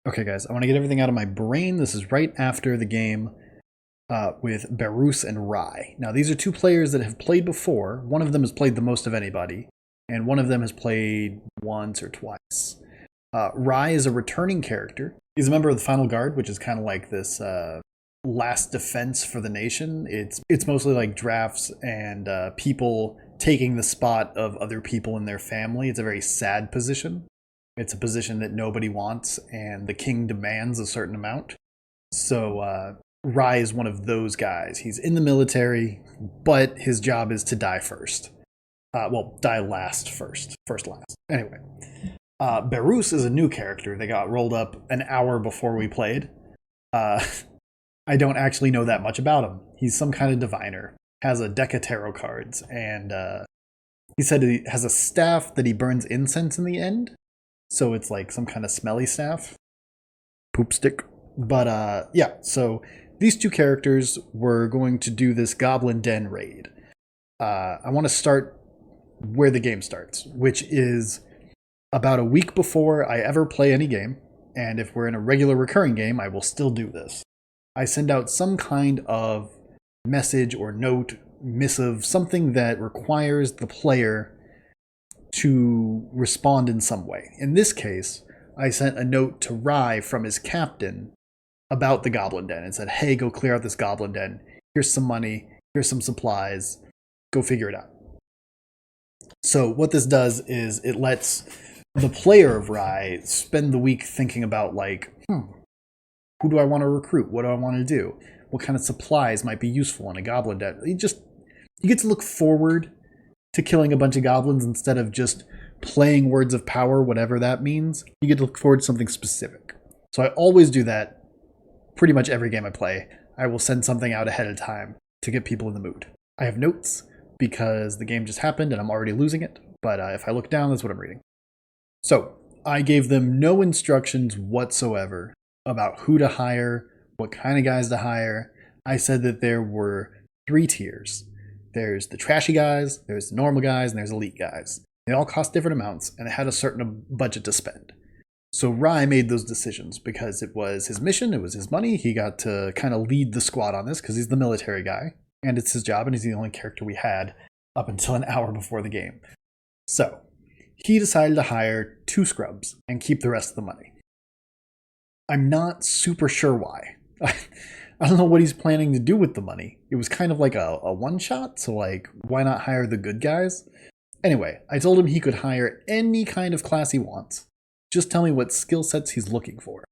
Okay, guys, I want to get everything out of my brain. This is right after the game with Berus and Rai. Now, these are two players that have played before. One of them has played the most of anybody, and one of them has played once or twice. Rai is a returning character. He's a member of the Final Guard, which is kind of like this last defense for the nation. It's mostly like drafts and people taking the spot of other people in their family. It's a very sad position. It's a position that nobody wants, and the king demands a certain amount. So Rai is one of those guys. He's in the military, but his job is to die first. Die last first. First last. Anyway. Berus is a new character that got rolled up an hour before we played. I don't actually know that much about him. He's some kind of diviner, has a deck of tarot cards, and he said he has a staff that he burns incense in the end. So it's like some kind of smelly staff. Poop stick. But yeah, so these two characters were going to do this Goblin Den raid. I want to start where the game starts, which is about a week before I ever play any game. And if we're in a regular recurring game, I will still do this. I send out some kind of message or note, missive, something that requires the player to respond in some way. In this case, I sent a note to Rai from his captain about the Goblin Den and said, hey, go clear out this Goblin Den. Here's some money. Here's some supplies. Go figure it out. So what this does is it lets the player of Rai spend the week thinking about like, who do I want to recruit? What do I want to do? What kind of supplies might be useful in a Goblin Den? You get to look forward to killing a bunch of goblins instead of just playing Words of Power, whatever that means. You get to look forward to something specific. So I always do that pretty much every game I play. I will send something out ahead of time to get people in the mood. I have notes because the game just happened and I'm already losing it, but if I look down, that's what I'm reading. So I gave them no instructions whatsoever about who to hire, what kind of guys to hire. I said that there were 3 tiers. There's the trashy guys, there's the normal guys, and there's elite guys. They all cost different amounts, and they had a certain budget to spend. So Rai made those decisions because it was his mission, it was his money. He got to kind of lead the squad on this because he's the military guy, and it's his job, and he's the only character we had up until an hour before the game. So he decided to hire 2 scrubs and keep the rest of the money. I'm not super sure why. I don't know what he's planning to do with the money. It was kind of like a one-shot, so like, why not hire the good guys? Anyway, I told him he could hire any kind of class he wants. Just tell me what skill sets he's looking for.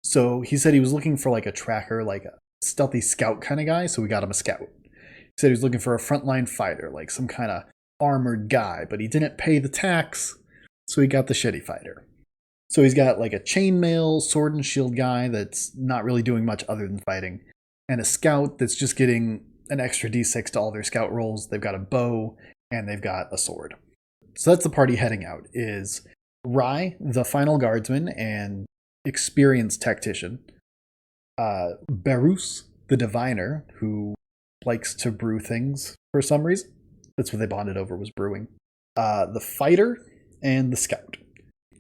So he said he was looking for like a tracker, like a stealthy scout kind of guy, so we got him a scout. He said he was looking for a frontline fighter, like some kind of armored guy, but he didn't pay the tax, so he got the shitty fighter. So he's got like a chainmail, sword and shield guy that's not really doing much other than fighting, and a scout that's just getting an extra d6 to all their scout rolls. They've got a bow, and they've got a sword. So that's the party heading out, is Rai, the final guardsman and experienced tactician, Berus, the diviner, who likes to brew things for some reason. That's what they bonded over, was brewing. The fighter, and the scout.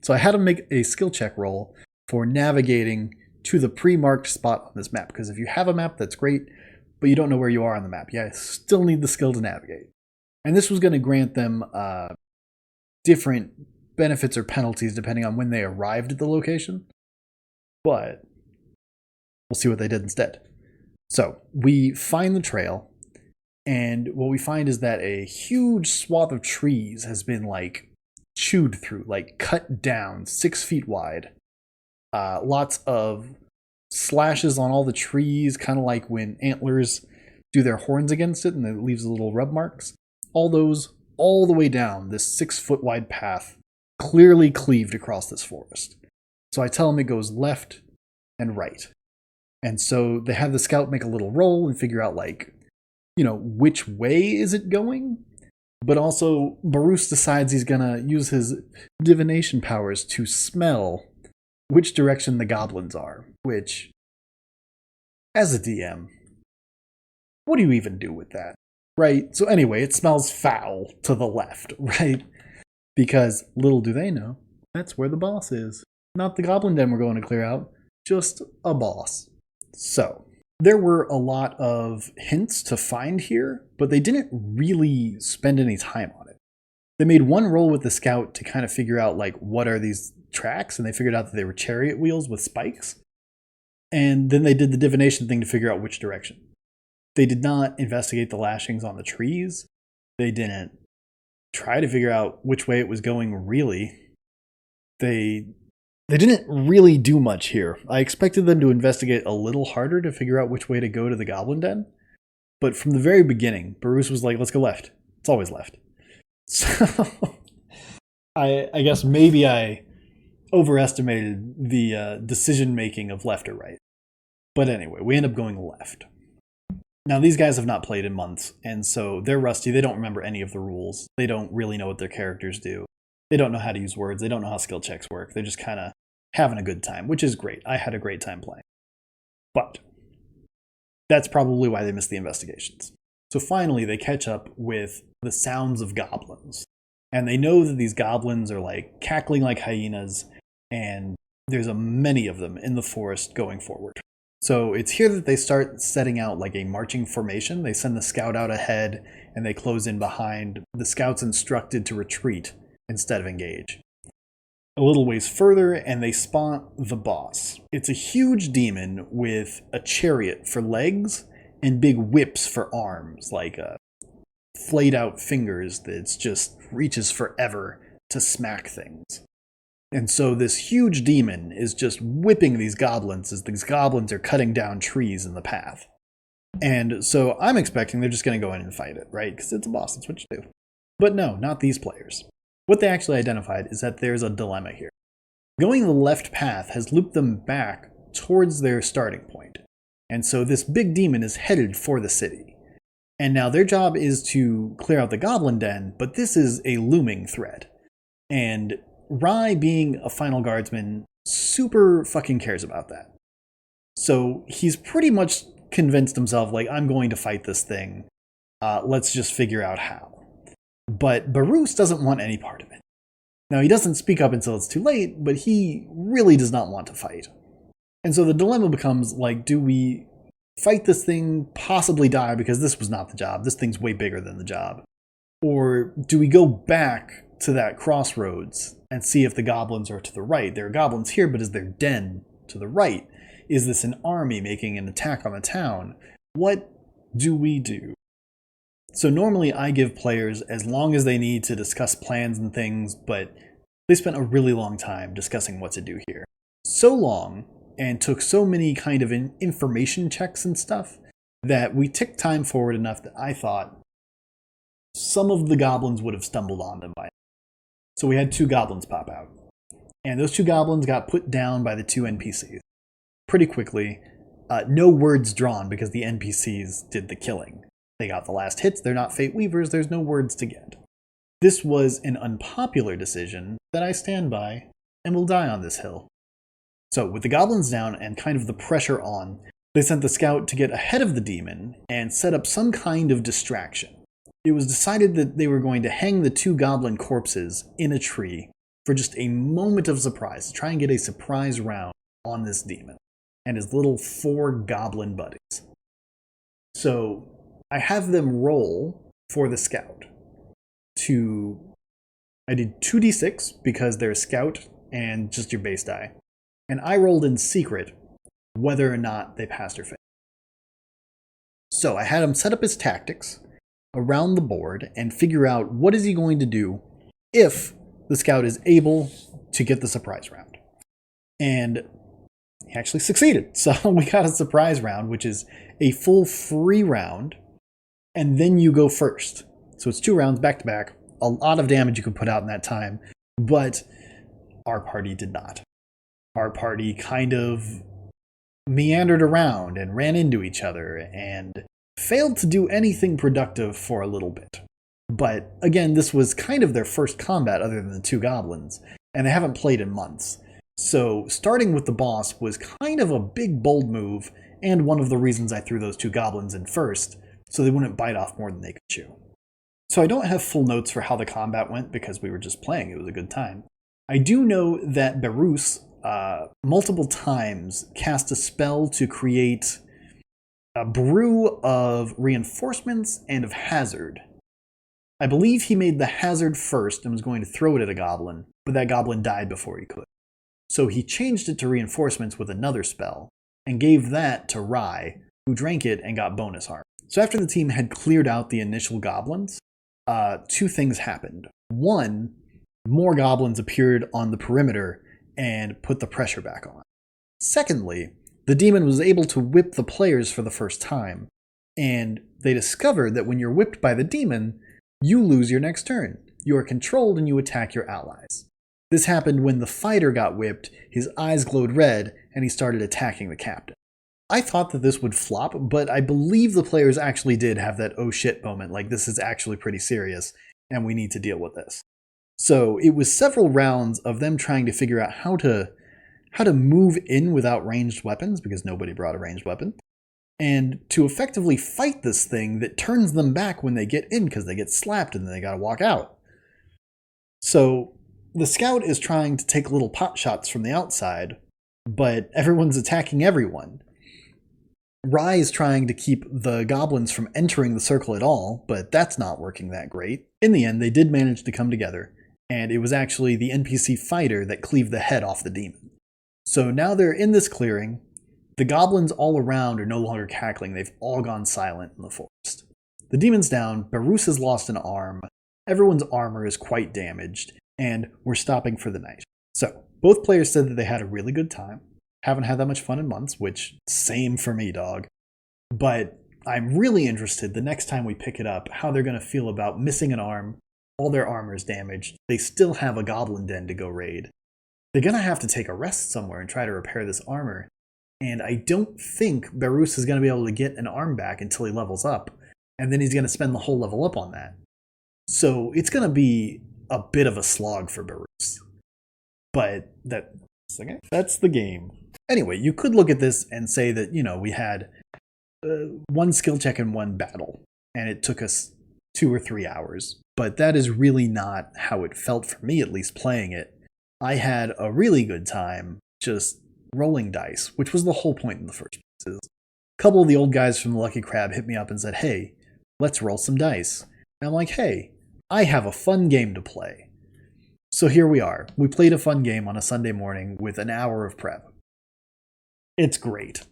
So I had him make a skill check roll for navigating to the pre-marked spot on this map, because if you have a map, that's great, but you don't know where you are on the map. You still need the skill to navigate. And this was going to grant them different benefits or penalties depending on when they arrived at the location, but we'll see what they did instead. So we find the trail, and what we find is that a huge swath of trees has been like chewed through, like cut down 6 feet wide. Lots of slashes on all the trees, kind of like when antlers do their horns against it and it leaves little rub marks. All those, all the way down this 6 foot wide path, clearly cleaved across this forest. So I tell him it goes left and right. And so they have the scout make a little roll and figure out, like, which way is it going? But also, Berus decides he's gonna use his divination powers to smell which direction the goblins are, which, as a DM, what do you even do with that? Right? So anyway, it smells foul to the left, right? Because little do they know, that's where the boss is. Not the Goblin Den we're going to clear out, just a boss. So, there were a lot of hints to find here, but they didn't really spend any time on it. They made one roll with the scout to kind of figure out, like, what are these tracks, and they figured out that they were chariot wheels with spikes. And then they did the divination thing to figure out which direction. They did not investigate the lashings on the trees. They didn't try to figure out which way it was going, really. They didn't really do much here. I expected them to investigate a little harder to figure out which way to go to the Goblin Den. But from the very beginning, Barus was like, let's go left. It's always left. So I guess maybe I overestimated the decision-making of left or right. But anyway, we end up going left. Now, these guys have not played in months, and so they're rusty. They don't remember any of the rules. They don't really know what their characters do. They don't know how to use words. They don't know how skill checks work. They're just kind of having a good time, which is great. I had a great time playing. But that's probably why they missed the investigations. So finally, they catch up with the sounds of goblins. And they know that these goblins are like cackling like hyenas, and there's many of them in the forest going forward. So it's here that they start setting out like a marching formation. They send the scout out ahead, and they close in behind. The scout's instructed to retreat instead of engage. A little ways further, and they spot the boss. It's a huge demon with a chariot for legs and big whips for arms, like flayed out fingers that just reaches forever to smack things. And so this huge demon is just whipping these goblins as these goblins are cutting down trees in the path. And so I'm expecting they're just going to go in and fight it, right? Because it's a boss, that's what you do. But no, not these players. What they actually identified is that there's a dilemma here. Going the left path has looped them back towards their starting point. And so this big demon is headed for the city. And now their job is to clear out the Goblin Den, but this is a looming threat. And Rai, being a final guardsman, super fucking cares about that. So he's pretty much convinced himself, like, I'm going to fight this thing. Let's just figure out how. But Barus doesn't want any part of it. Now, he doesn't speak up until it's too late, but he really does not want to fight. And so the dilemma becomes, like, do we fight this thing, possibly die because this was not the job, this thing's way bigger than the job? Or do we go back to that crossroads and see if the goblins are to the right? There are goblins here, but is their den to the right? Is this an army making an attack on the town? What do we do? So normally I give players as long as they need to discuss plans and things, but they spent a really long time discussing what to do here. So long, and took so many kind of information checks and stuff, that we ticked time forward enough that I thought some of the goblins would have stumbled on them by now. So we had 2 goblins pop out. And those 2 goblins got put down by the 2 NPCs. Pretty quickly. No words drawn because the NPCs did the killing. They got the last hits, they're not Fate Weavers, there's no words to get. This was an unpopular decision that I stand by and will die on this hill. So with the goblins down and kind of the pressure on, they sent the scout to get ahead of the demon and set up some kind of distraction. It was decided that they were going to hang the 2 goblin corpses in a tree for just a moment of surprise, to try and get a surprise round on this demon and his little 4 goblin buddies. So I have them roll for the scout. I did 2d6 because they're a scout and just your base die. And I rolled in secret whether or not they passed or failed. So I had him set up his tactics around the board and figure out what is he going to do if the scout is able to get the surprise round. And he actually succeeded. So we got a surprise round, which is a full free round, and then you go first. So it's 2 rounds back to back, a lot of damage you could put out in that time, but our party did not. Our party kind of meandered around and ran into each other and failed to do anything productive for a little bit. But again, this was kind of their first combat other than the 2 goblins, and they haven't played in months. So starting with the boss was kind of a big bold move, and one of the reasons I threw those 2 goblins in first, so they wouldn't bite off more than they could chew. So I don't have full notes for how the combat went because we were just playing, it was a good time. I do know that Barus multiple times cast a spell to create a brew of reinforcements and of hazard. I believe he made the hazard first and was going to throw it at a goblin, but that goblin died before he could. So he changed it to reinforcements with another spell, and gave that to Rye, who drank it and got bonus harm. So after the team had cleared out the initial goblins, two things happened. One, more goblins appeared on the perimeter and put the pressure back on. Secondly, the demon was able to whip the players for the first time, and they discovered that when you're whipped by the demon, you lose your next turn. You are controlled and you attack your allies. This happened when the fighter got whipped, his eyes glowed red, and he started attacking the captain. I thought that this would flop, but I believe the players actually did have that oh shit moment, like this is actually pretty serious, and we need to deal with this. So it was several rounds of them trying to figure out how to move in without ranged weapons, because nobody brought a ranged weapon, and to effectively fight this thing that turns them back when they get in because they get slapped and then they gotta walk out. So the scout is trying to take little pot shots from the outside, but everyone's attacking everyone. Rye is trying to keep the goblins from entering the circle at all, but that's not working that great. In the end, they did manage to come together, and it was actually the NPC fighter that cleaved the head off the demon. So now they're in this clearing. The goblins all around are no longer cackling. They've all gone silent in the forest. The demon's down, Barus has lost an arm, everyone's armor is quite damaged, and we're stopping for the night. So, both players said that they had a really good time. Haven't had that much fun in months, which, same for me, dog. But I'm really interested the next time we pick it up, how they're going to feel about missing an arm, all their armor is damaged, they still have a goblin den to go raid. They're going to have to take a rest somewhere and try to repair this armor. And I don't think Barus is going to be able to get an arm back until he levels up. And then he's going to spend the whole level up on that. So it's going to be a bit of a slog for Barus. But that's the game. Anyway, you could look at this and say that, we had one skill check in one battle. And it took us 2 or 3 hours. But that is really not how it felt for me, at least playing it. I had a really good time just rolling dice, which was the whole point in the first place. A couple of the old guys from the Lucky Crab hit me up and said, hey, let's roll some dice. And I'm like, hey, I have a fun game to play. So here we are. We played a fun game on a Sunday morning with an hour of prep. It's great.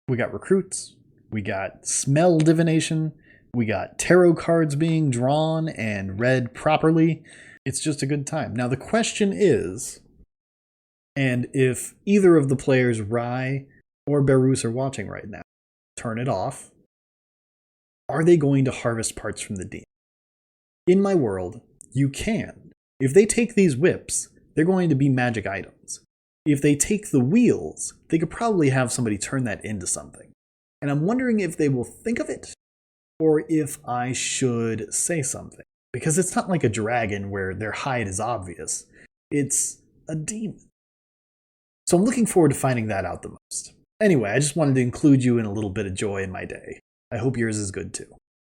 We got recruits, we got smell divination, we got tarot cards being drawn and read properly. It's just a good time. Now the question is, and if either of the players, Rye or Barus, are watching right now, turn it off. Are they going to harvest parts from the demon? In my world, you can. If they take these whips, they're going to be magic items. If they take the wheels, they could probably have somebody turn that into something. And I'm wondering if they will think of it, or if I should say something. Because it's not like a dragon where their hide is obvious. It's a demon. So I'm looking forward to finding that out the most. Anyway, I just wanted to include you in a little bit of joy in my day. I hope yours is good too.